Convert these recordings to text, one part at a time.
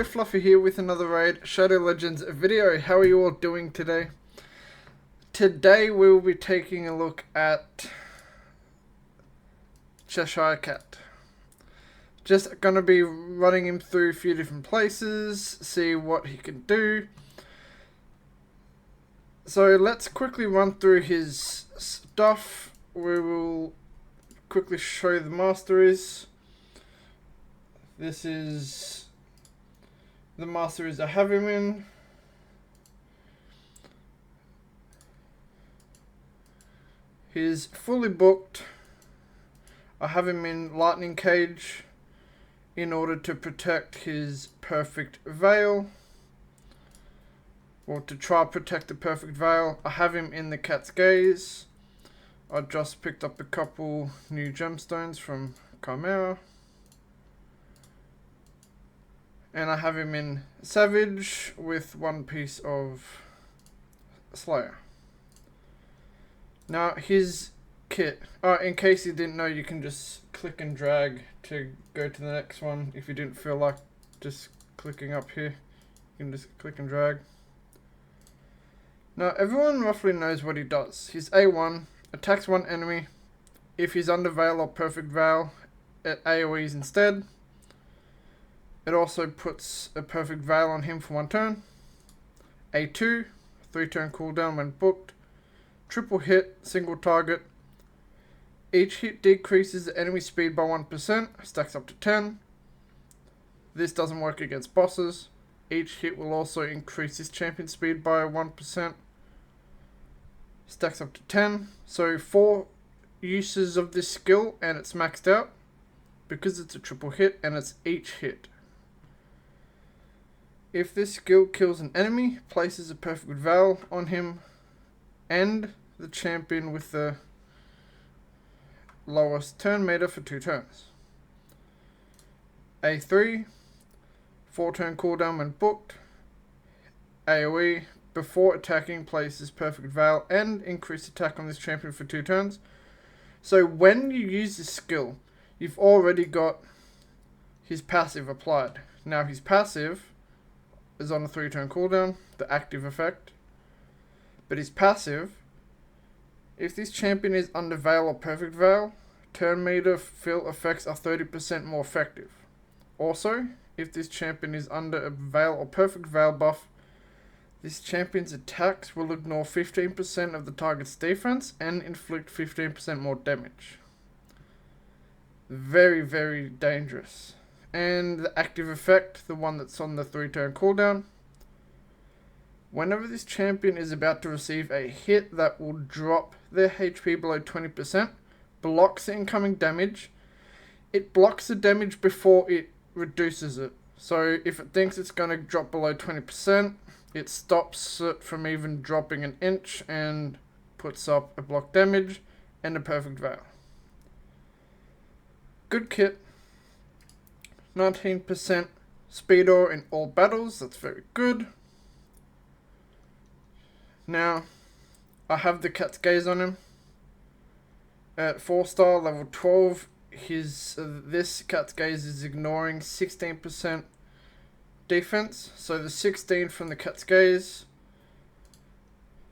Hello, Fluffy here with another raid, Shadow Legends video. How are you all doing today? Today we will be taking a look at Cheshire Cat. Just gonna be running him through a few different places, see what he can do. So let's quickly run through his stuff. We will quickly show the masteries. This is the masteries I have him in. He's fully booked. I have him in Lightning Cage in order to protect his Perfect Veil. Or to try protect the Perfect Veil. I have him in the Cat's Gaze. I just picked up a couple new gemstones from Chimera. And I have him in Savage with one piece of Slayer. Now his kit, in case you didn't know, you can just click and drag to go to the next one. If you didn't feel like just clicking up here, you can just click and drag. Now everyone roughly knows what he does. His A1 attacks one enemy. If he's under Veil or Perfect Veil, it AoEs instead. It also puts a Perfect Veil on him for one turn. A2, 3-turn cooldown when booked. Triple hit, single target. Each hit decreases the enemy speed by 1%, stacks up to 10. This doesn't work against bosses. Each hit will also increase his champion speed by 1%. Stacks up to 10. So 4 uses of this skill and it's maxed out. Because it's a triple hit and it's each hit. If this skill kills an enemy, places a Perfect Veil on him and the champion with the lowest turn meter for 2 turns. A3, 4-turn cooldown when booked. AoE, before attacking, places Perfect Veil and increased attack on this champion for 2 turns. So when you use this skill, you've already got his passive applied. Now his passive is on a 3-turn cooldown, the active effect. But his passive, if this champion is under Veil or Perfect Veil, turn meter fill effects are 30% more effective. Also, if this champion is under a Veil or Perfect Veil buff, this champion's attacks will ignore 15% of the target's defense and inflict 15% more damage. Very, very dangerous. And the active effect, the one that's on the 3-turn cooldown. Whenever this champion is about to receive a hit that will drop their HP below 20%, blocks the incoming damage. It blocks the damage before it reduces it. So if it thinks it's going to drop below 20%, it stops it from even dropping an inch and puts up a block damage and a Perfect Veil. Good kit. 19% speedo in all battles, that's very good. Now, I have the Cat's Gaze on him. At 4-star, level 12, this Cat's Gaze is ignoring 16% defense. So the 16 from the Cat's Gaze,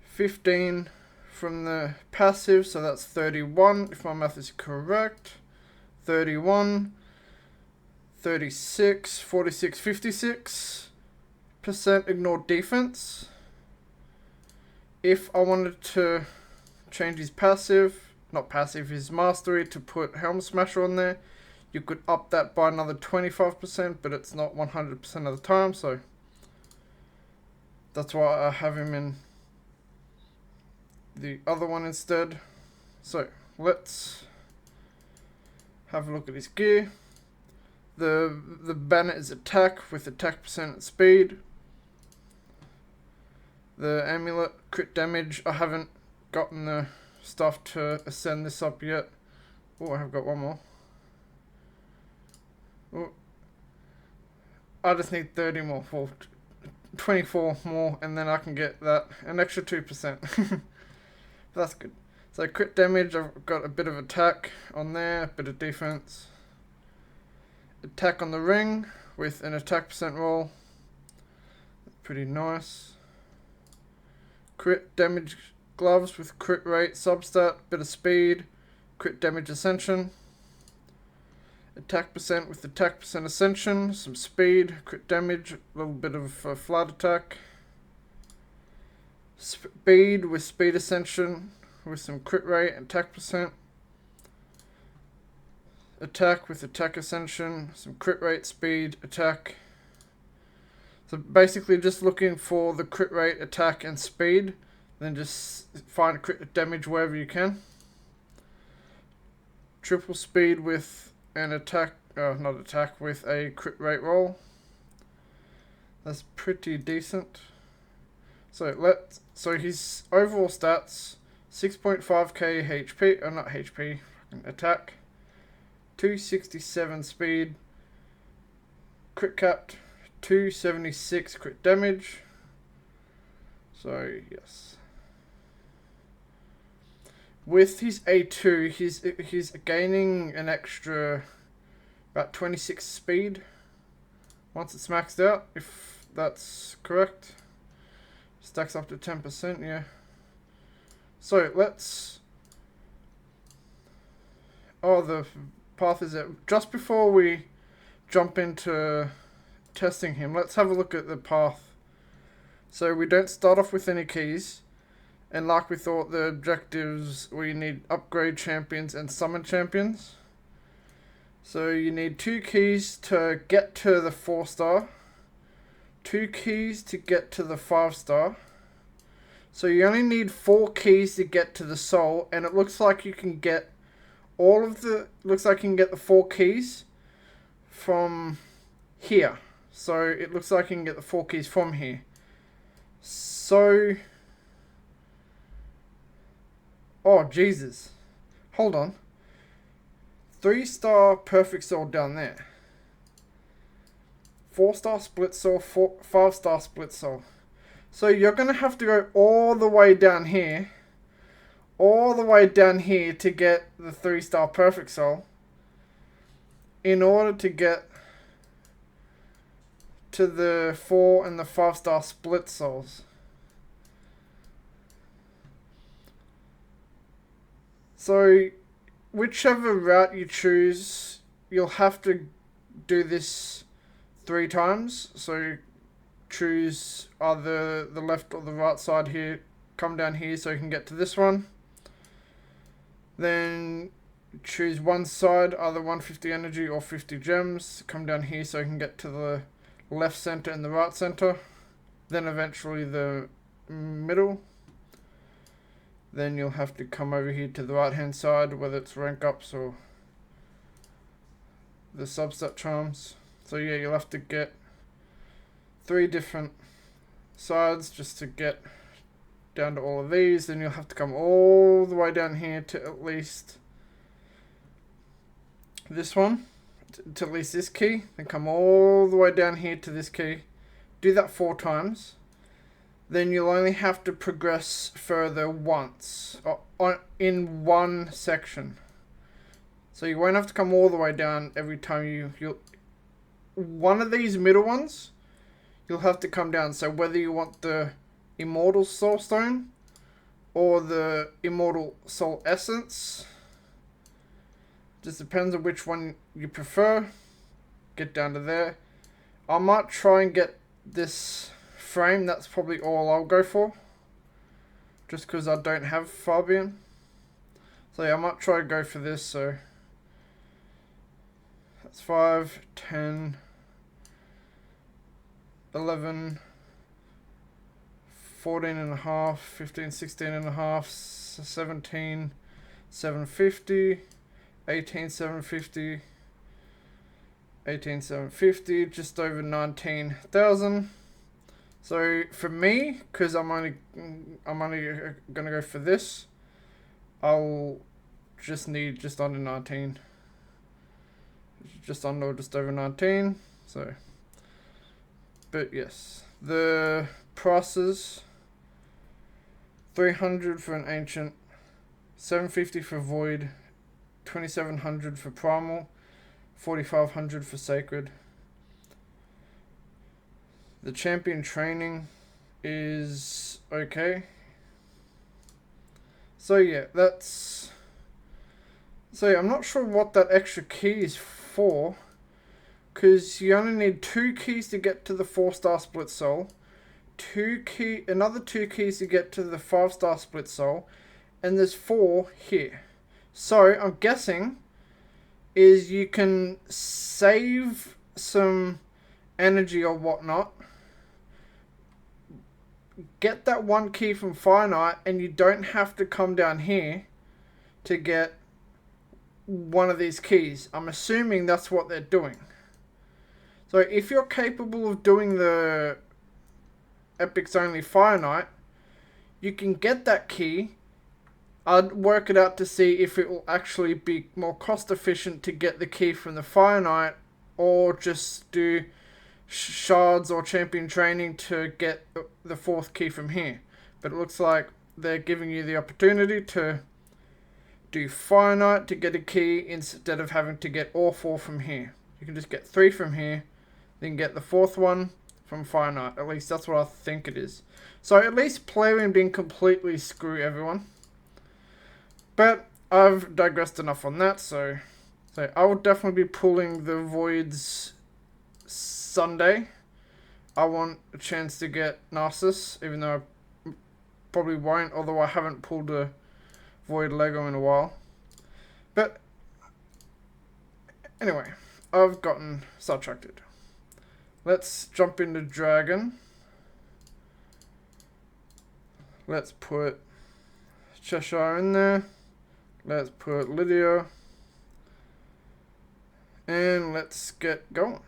15 from the passive, so that's 31, if my math is correct. 31. 36, 46, 56% ignore defense. If I wanted to change his passive, not passive, his mastery, to put Helm Smasher on there, you could up that by another 25%, but it's not 100% of the time, so that's why I have him in the other one instead. So let's have a look at his gear. The banner is attack with attack percent and speed. The amulet, crit damage. I haven't gotten the stuff to ascend this up yet. Oh, I have got one more. Oh, I just need 30 more, 24 more, and then I can get that, an extra 2%. That's good. So crit damage, I've got a bit of attack on there, a bit of defense. Attack on the ring with an attack percent roll, pretty nice. Crit damage gloves with crit rate, substat, bit of speed, crit damage ascension. Attack percent with attack percent ascension, some speed, crit damage, a little bit of flight attack. Speed with speed ascension with some crit rate and attack percent. Attack with attack ascension, some crit rate, speed, attack. So basically just looking for the crit rate, attack and speed. Then just find crit damage wherever you can. Triple speed with an attack, not attack, with a crit rate roll. That's pretty decent. So his overall stats, 6.5k HP, not HP, attack, 267 speed, crit capped, 276 crit damage. So yes. With his A2, he's gaining an extra about 26 speed once it's maxed out, if that's correct. Stacks up to 10%, yeah. So let's... Oh, the path is it. Just before we jump into testing him, let's have a look at the path. So we don't start off with any keys. And like we thought, the objectives, we need upgrade champions and summon champions. So you need 2 keys to get to the 4-star. 2 keys to get to the 5-star. So you only need 4 keys to get to the soul. And it looks like you can get looks like you can get the 4 keys from here. So it looks like you can get the 4 keys from here. So... Oh, Jesus. Hold on. 3-star perfect soul down there. 4-star split soul, 5-star split soul. So you're going to have to go all the way down here. All the way down here to get the 3-star perfect soul. In order to get to the 4 and the 5-star split souls. So, whichever route you choose, you'll have to do this 3 times. So, choose either the left or the right side here. Come down here so you can get to this one. Then, choose one side, either 150 energy or 50 gems. Come down here so you can get to the left center and the right center. Then, eventually, the middle. Then you'll have to come over here to the right hand side, whether it's rank ups or the substat charms. So yeah, you'll have to get 3 different sides just to get down to all of these. Then you'll have to come all the way down here to at least this one, to at least this key. Then come all the way down here to this key. Do that 4 times. Then you'll only have to progress further once in one section. So you won't have to come all the way down every time you'll one of these middle ones, you'll have to come down. So whether you want the Immortal Soul Stone or the Immortal Soul Essence, just depends on which one you prefer. Get down to there. I might try and get this frame, that's probably all I'll go for, just because I don't have Fabian. So yeah, I might try to go for this. So that's 5, 10, 11, 14 and a half, 15, 16 and a half, 17, 750, 18, 750, 18, 750, just over 19,000. So for me, because I'm only gonna go for this, I'll just need just under 19, just under, just over 19. So, but yes, the prices: 300 for an ancient, 750 for void, 2,700 for primal, 4,500 for sacred. The champion training is okay. So yeah, that's... So yeah, I'm not sure what that extra key is for, because you only need 2 keys to get to the 4-star split soul, another 2 keys to get to the 5-star split soul, and there's 4 here. So I'm guessing is you can save some energy or whatnot, get that 1 key from Fire Knight, and you don't have to come down here to get one of these keys. I'm assuming that's what they're doing. So if you're capable of doing the Epics Only Fire Knight, you can get that key. I'd work it out to see if it will actually be more cost efficient to get the key from the Fire Knight, or just do shards or champion training to get the 4th key from here. But it looks like they're giving you the opportunity to do Fire Knight to get a key instead of having to get all 4 from here. You can just get 3 from here, then get the 4th one from Fire Knight. At least that's what I think it is. So at least Plarium didn't completely screw everyone. But I've digressed enough on that, so I will definitely be pulling the Voids Sunday. I want a chance to get Narcissus, even though I probably won't, although I haven't pulled a Void Lego in a while. But anyway, I've gotten sidetracked. Let's jump into Dragon. Let's put Cheshire in there. Let's put Lydia. And let's get going.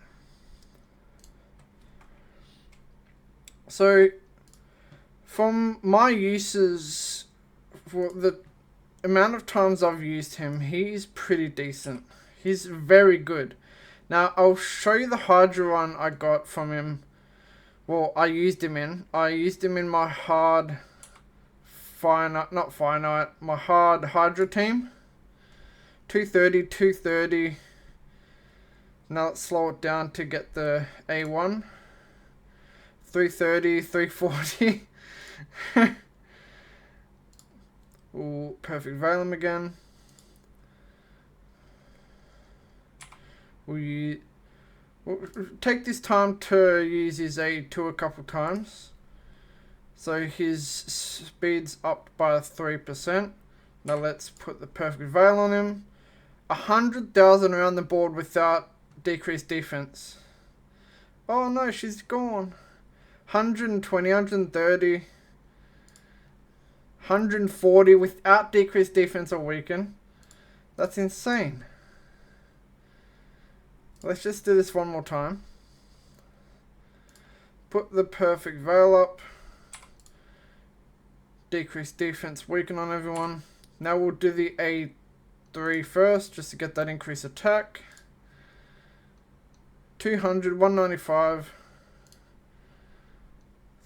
So, from my uses, for the amount of times I've used him, he's pretty decent. He's very good. Now, I'll show you the Hydra run I got from him. Well, I used him in my hard my hard Hydra team. 230, 230. Now let's slow it down to get the A1. 330, 340. Ooh, perfect Valem again. We'll take this time to use his A2 a couple times. So his speed's up by 3%. Now let's put the perfect veil on him. 100,000 around the board without decreased defense. Oh no, she's gone. 120, 130, 140 without decreased defense or weaken. That's insane. Let's just do this one more time. Put the perfect veil up. Decrease defense, weaken on everyone. Now we'll do the A3 first, just to get that increased attack. 200, 195,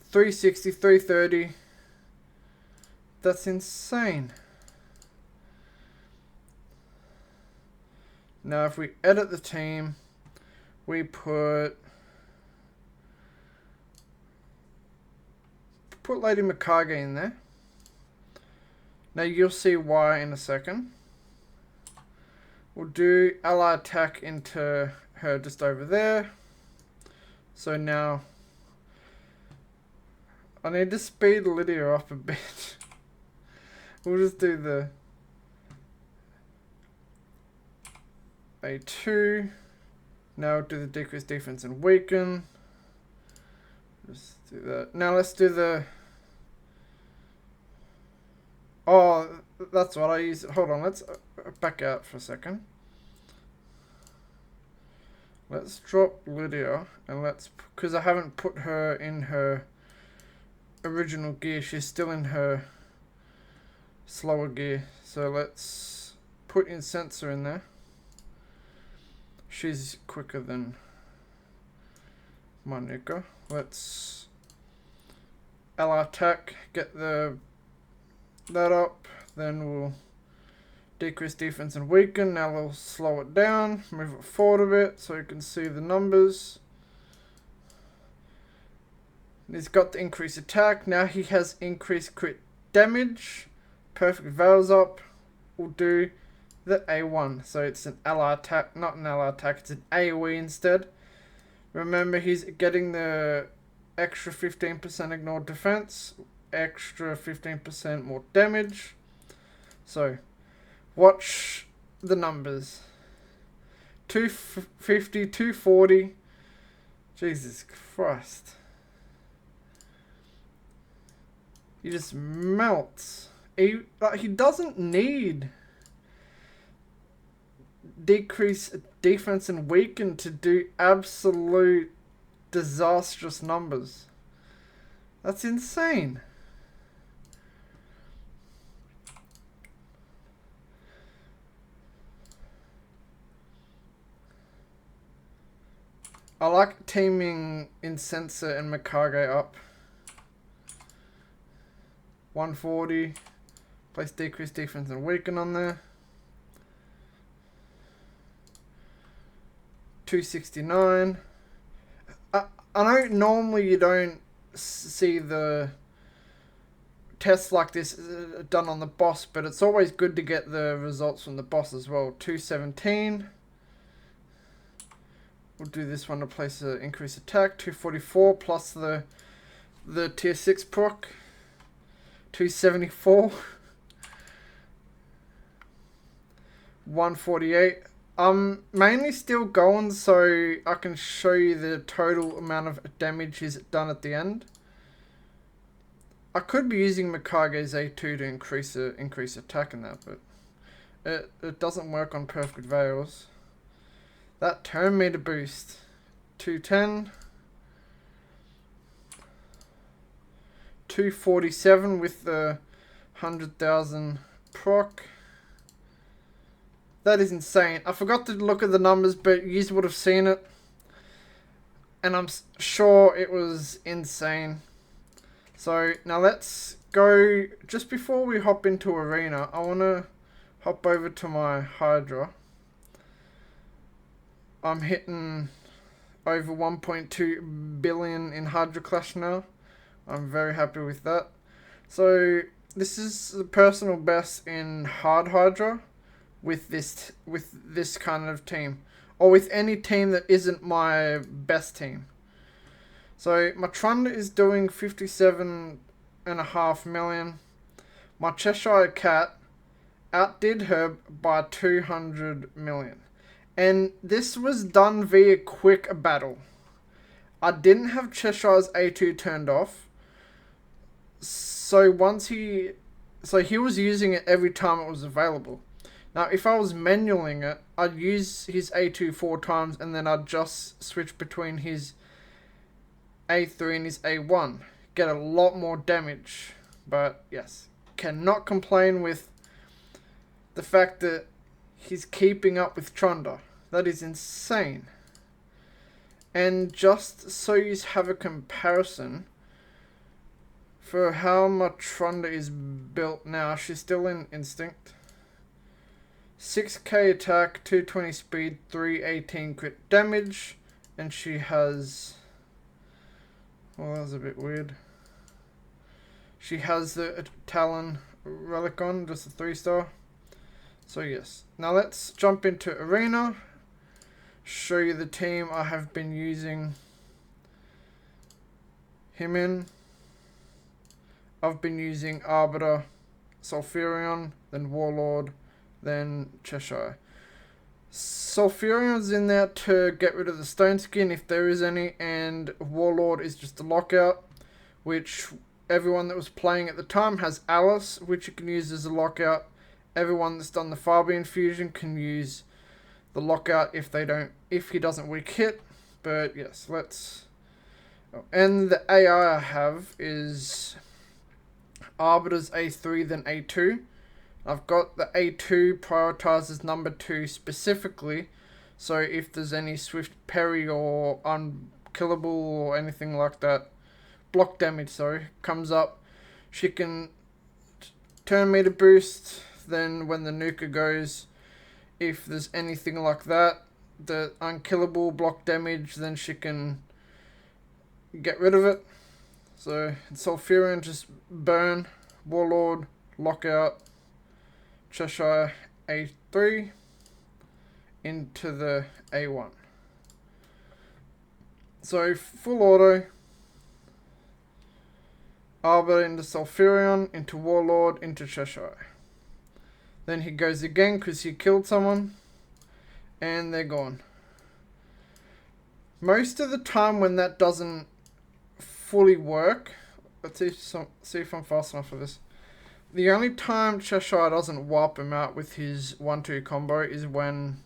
360, 330. That's insane. Now if we edit the team, we put Lady Mikage in there. Now you'll see why in a second. We'll do ally attack into her just over there. So now I need to speed Lydia up a bit. We'll just do the A2. Now do the decrease defense and weaken. Just do that. Now let's do the... Oh, that's what I use. Hold on, let's back out for a second. Let's drop Lydia and let's... Because I haven't put her in her original gear. She's still in her slower gear. So let's put Incenser in there. She's quicker than Monica. Let's ally attack, get that up, then we'll decrease defense and weaken. Now we'll slow it down, move it forward a bit so you can see the numbers. He's got the increased attack. Now he has increased crit damage. Perfect Veil's up. We'll do the A1. So it's an ally attack, not an ally attack, it's an AoE instead. Remember, he's getting the extra 15% ignored defense, extra 15% more damage. So, watch the numbers. 250, 240. Jesus Christ. He just melts. He doesn't need decrease defense and weaken to do absolute disastrous numbers. That's insane. I like teaming Incenser and Mikage up. 140. Place decreased defense and weaken on there. 269. I know normally you don't see the tests like this done on the boss, but it's always good to get the results from the boss as well. 217. We'll do this one to place an increased attack. 244 plus the tier 6 proc. 274. 148. I'm mainly still going so I can show you the total amount of damage he's done at the end. I could be using Mikage's A2 to increase attack in that, but it doesn't work on perfect veils. That turn meter boost. 210. 247 with the 100,000 proc. That is insane. I forgot to look at the numbers, but you would have seen it. And I'm sure it was insane. So now let's go. Just before we hop into Arena, I want to hop over to my Hydra. I'm hitting over 1.2 billion in Hydra Clash now. I'm very happy with that. So this is the personal best in hard Hydra with this kind of team, or with any team that isn't my best team. So my Trunda is doing 57.5 million. My Cheshire Cat outdid her by 200 million. And this was done via quick battle. I didn't have Cheshire's A2 turned off. So he was using it every time it was available. Now, if I was manualing it, I'd use his A2 4 times and then I'd just switch between his A3 and his A1. Get a lot more damage. But, yes, cannot complain with the fact that he's keeping up with Trunda. That is insane. And just so you have a comparison for how my Trunda is built now, she's still in Instinct. 6k attack, 220 speed, 318 crit damage, and she has... well, that was a bit weird. She has the Talon Relic on, just a 3-star. So yes, now let's jump into Arena. Show you the team I have been using him in. I've been using Arbiter, Sulfurion, then Warlord, then Cheshire. Sulfurion's in there to get rid of the stone skin if there is any, and Warlord is just a lockout, which everyone that was playing at the time has Alice, which you can use as a lockout. Everyone that's done the Fabian fusion can use the lockout if he doesn't weak hit. But yes, let's... oh, and the AI I have is Arbiter's A3 then A2. I've got the A2 prioritized as number 2 specifically, so if there's any swift parry or unkillable or anything like that, block damage, sorry, comes up, she can turn meter boost. Then when the nuker goes, if there's anything like that, the unkillable block damage, then she can get rid of it. So Sulfurion just burn, Warlord, Lockout, Cheshire A3 into the A1. So full auto, Arbiter into Sulfurion, into Warlord, into Cheshire. Then he goes again because he killed someone, and they're gone. Most of the time when that doesn't fully work, let's see if I'm fast enough for this. The only time Cheshire doesn't wipe him out with his 1-2 combo is when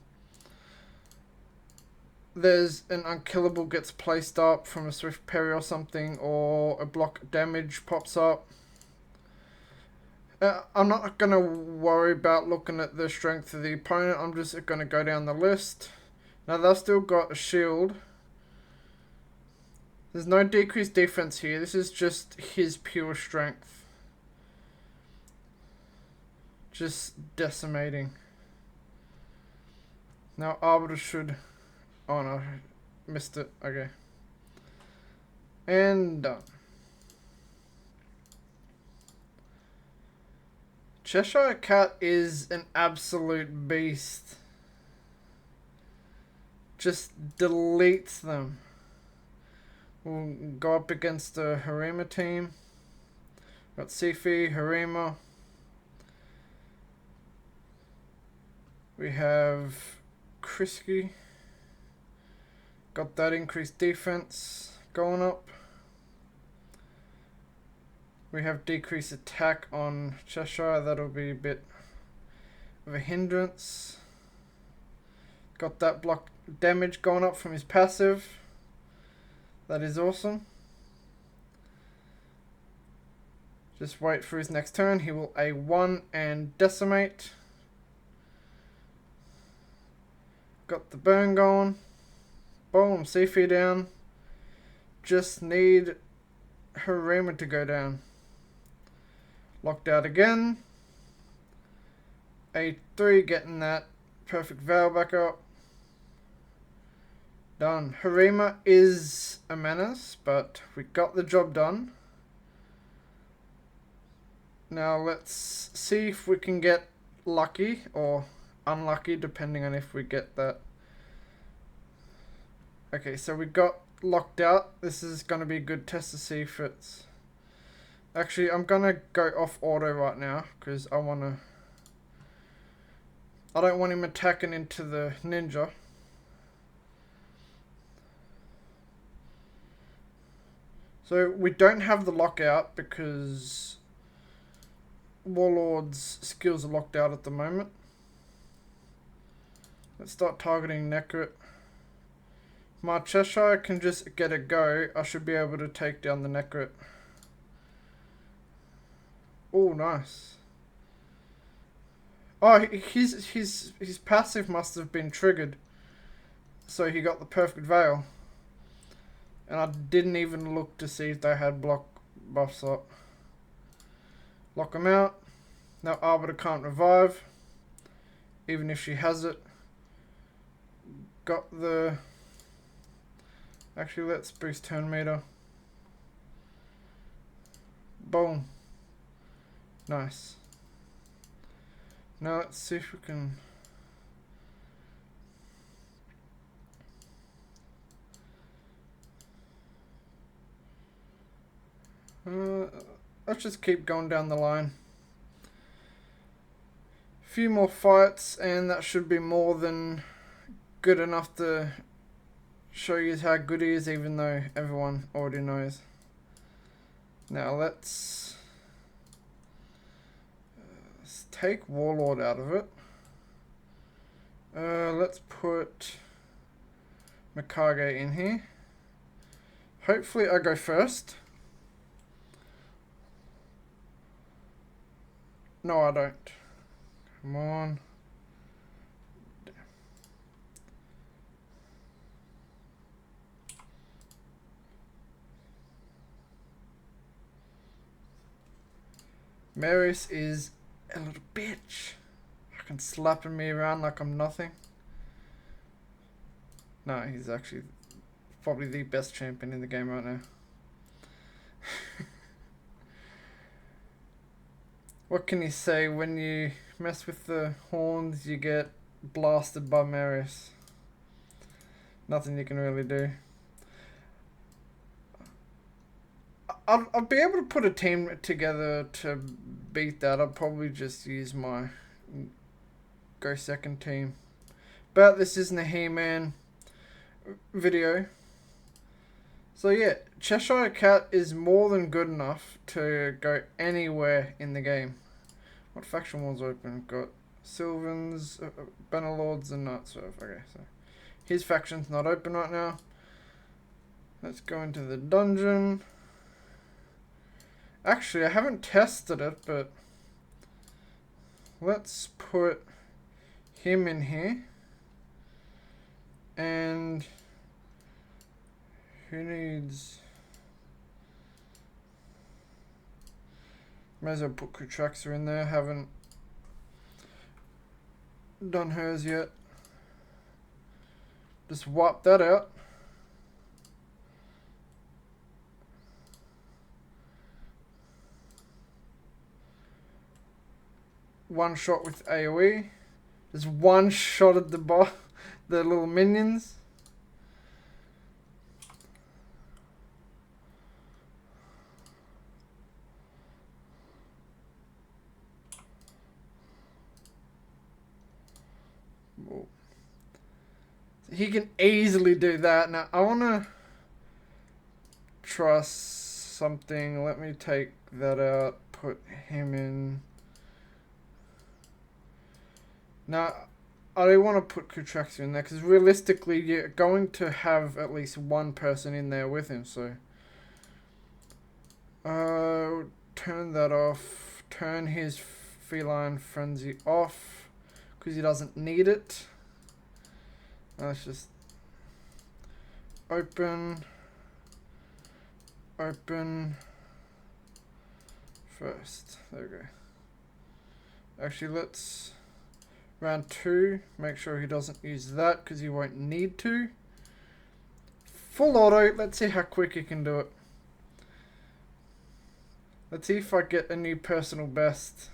there's an unkillable gets placed up from a swift parry or something, or a block damage pops up. I'm not going to worry about looking at the strength of the opponent. I'm just going to go down the list. Now they've still got a shield. There's no decreased defense here. This is just his pure strength. Just decimating. Now Arbiter should... Oh no, missed it. Okay. And done. Cheshire Cat is an absolute beast. Just deletes them. We'll go up against the Harima team. Got Sifi, Harima. We have Krisky. Got that increased defense going up. We have decreased attack on Cheshire. That'll be a bit of a hindrance. Got that block damage going up from his passive. That is awesome. Just wait for his next turn. He will A1 and decimate. Got the burn going. Boom, Sifi down. Just need Harima to go down. Locked out again. A3 getting that perfect Veil back up. Done. Harima is a menace, but we got the job done. Now let's see if we can get lucky or unlucky, depending on if we get that. Okay, so we got locked out. This is going to be a good test to see if it's... Actually, I'm going to go off auto right now because I don't want him attacking into the ninja. So we don't have the lockout because Warlord's skills are locked out at the moment. Let's start targeting Necrit. My Cheshire can just get a go. I should be able to take down the Necrit. Oh, nice. Oh, his passive must have been triggered. So he got the perfect Veil. And I didn't even look to see if they had block buffs up. Lock him out. Now Arbiter can't revive. Even if she has it. Got the... Actually, let's boost turn meter. Boom. Nice. Now let's see if we can... let's just keep going down the line. A few more fights and that should be more than good enough to show you how good he is, even though everyone already knows. Now let's take Warlord out of it. Let's put Mikage in here. Hopefully I go first. No, I don't. Come on. Marius is a little bitch. Fucking slapping me around like I'm nothing. No, he's actually probably the best champion in the game right now. what can you say? When you mess with the horns, you get blasted by Marius. Nothing you can really do. I'll be able to put a team together to beat that. I'll probably just use my go second team. But this isn't a He-Man video. So yeah, Cheshire Cat is more than good enough to go anywhere in the game. What faction was open? Got Sylvans, Bannerlords and Knights. Okay, so his faction's not open right now. Let's go into the dungeon. Actually, I haven't tested it, but let's put him in here. And who needs... May as well put Kutraxa in there. Haven't done hers yet. Just wipe that out. One shot with AoE. Just one shot at the little minions. He can easily do that. Now, I want to try something. Let me take that out. Put him in. Now, I do want to put Kutraxa in there because realistically, you're going to have at least one person in there with him. So, turn that off. Turn his feline frenzy off because he doesn't need it. Let's just open first. There we go. Actually, let's round 2. Make sure he doesn't use that because he won't need to. Full auto. Let's see how quick he can do it. Let's see if I get a new personal best.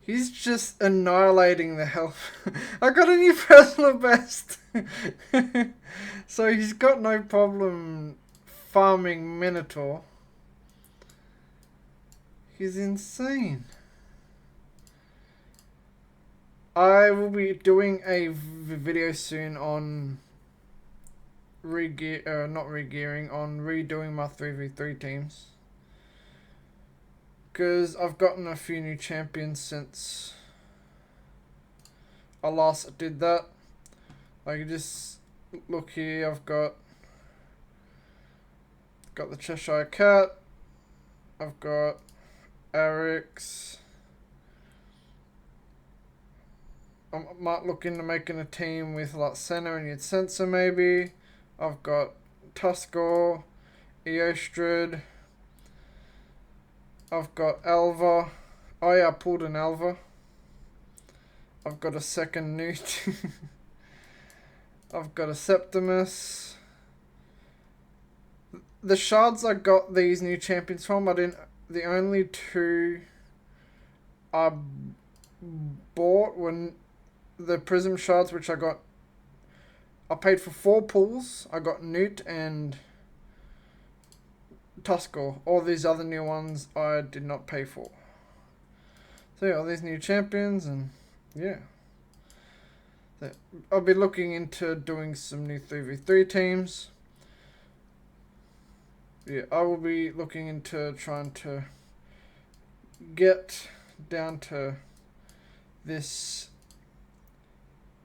He's just annihilating the health. I got a new personal best. So he's got no problem farming Minotaur. He's insane. I will be doing a video soon on not regearing, on redoing my 3v3 teams. Because I've gotten a few new champions since I last did that. Like, just look here, I've got the Cheshire Cat, I've got Arix. I might look into making a team with like Senna and Yidsensa maybe. I've got Tuskor, Eostrid. I've got Alva. Oh yeah, I pulled an Alva. I've got a second Newt. I've got a Septimus. The shards I got these new champions from, the only 2 I bought were the Prism shards, which I paid for 4 pulls. I got Newt and Tuskor. All these other new ones I did not pay for. So yeah, all these new champions, and yeah. I'll be looking into doing some new 3v3 teams. Yeah, I will be looking into trying to get down to this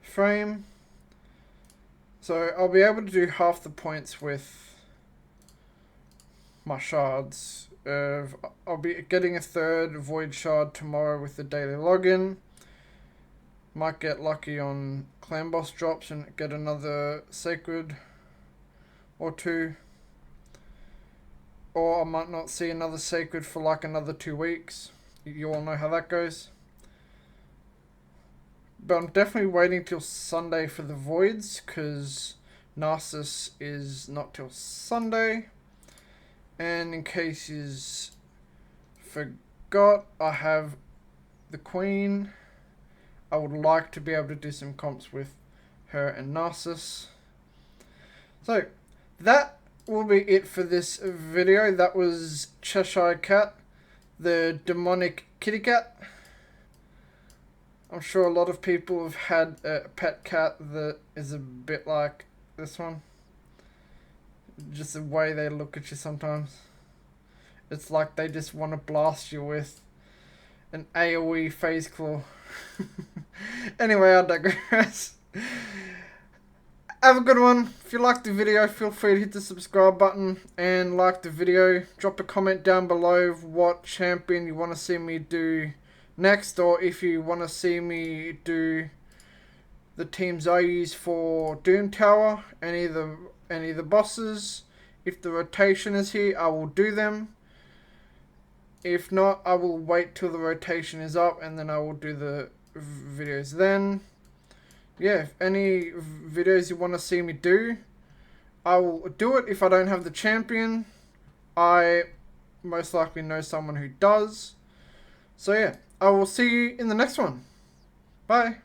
frame. So I'll be able to do half the points with my shards. I'll be getting a 3rd void shard tomorrow with the daily login. Might get lucky on clan boss drops and get another sacred or 2. Or I might not see another sacred for like another 2 weeks. You all know how that goes. But I'm definitely waiting till Sunday for the voids, because Narcissus is not till Sunday. And in case you forgot, I have the Queen. I would like to be able to do some comps with her and Narcissus. So that will be it for this video. That was Cheshire Cat, the demonic kitty cat. I'm sure a lot of people have had a pet cat that is a bit like this one. Just the way they look at you sometimes. It's like they just want to blast you with an AoE phase claw. Anyway, I digress. Have a good one. If you liked the video, feel free to hit the subscribe button and like the video. Drop a comment down below what champion you want to see me do next, or if you want to see me do the teams I use for Doom Tower, any of the bosses. If the rotation is here, I will do them. If not, I will wait till the rotation is up and then I will do the videos then. Yeah, if any videos you want to see me do, I will do it. If I don't have the champion, I most likely know someone who does. So yeah, I will see you in the next one. Bye.